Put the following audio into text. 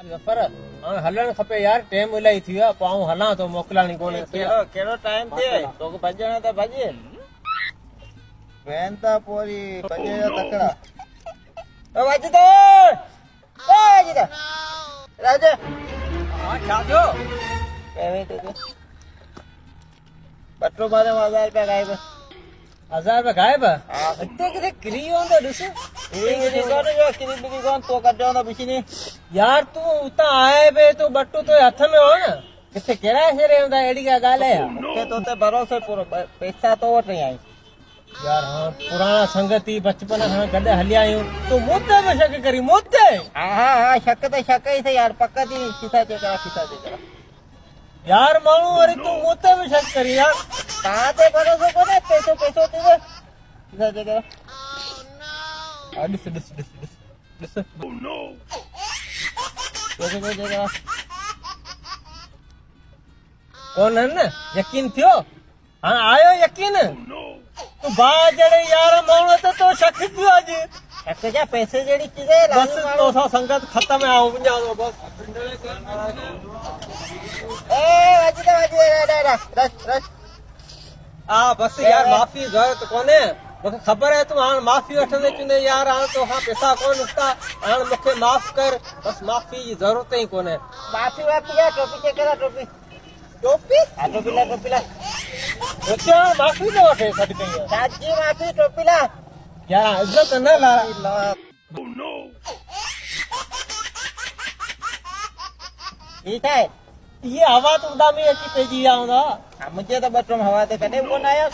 जफर हलण खपे यार टाइम इलाही थी वियो पाऊं हलां तो मोकलाणी कोने केड़ो टाइम थे तो भजण त भजे वेन ता पोरी भजे तकड़ा ओ वज दे ओ वज दे राजे हां छा थियो केवे तो बटरो मारे 1000 रुपया गायब 1000 रुपया गायब हां इते किथे किरी होंदो ॾिस किरी कोन जो किरी बिरी कोन तो कढो न बिछनी यार तू उतां आए बे तो बट्टू तो हथ में हो न किथे केड़ा शेरे हूंदा एड़ी का ॻाल्हि है के तो ते भरोसे पूरो पैसा तो वठ आई यार हाँ पुराना संगति बचपन खां गॾु हलिया आहियूं तूं मूं ते बि शक करी मूं ते हां हां हां शक ही थे यार पक्का दी किसा ते करा यार माण्हू वरी तूं मूं ते बि शक करी यार कहां ते भरोसो कोने पैसो ते किसा ते करा ॾिस ॾिस ॾिस ॾिस ॾिस कोन न यकीन थियो हाणे आयो यकीन तूं भाउ जहिड़े यार माण्हू त तो शक कयो अॼु शक जा पैसे जड़ी चीज है बस तोसां संगत ख़तम है आऊं वञा बस ए वज रश आ बस यार माफ़ी ज़रूरत कोन्हे मूंखे ख़बर है तूं हाणे माफ़ी वठंदे चवंदे यार हाणे तोखां पैसा कोन निकिता हाणे मूंखे माफ़ कर बस माफ़ी जी ज़रूरत ई कोन्हे माफी या टोपी चेक करा टोपी टोपी ला सोचियो माफ़ी न वठे सॾु कई साची माफी टोपी ला यार इज़त न ला ठीक है ये हवा तो उडामी अची पइजी विया हूंदा मुझे तो बटरो हवा ते कॾहिं कोन आया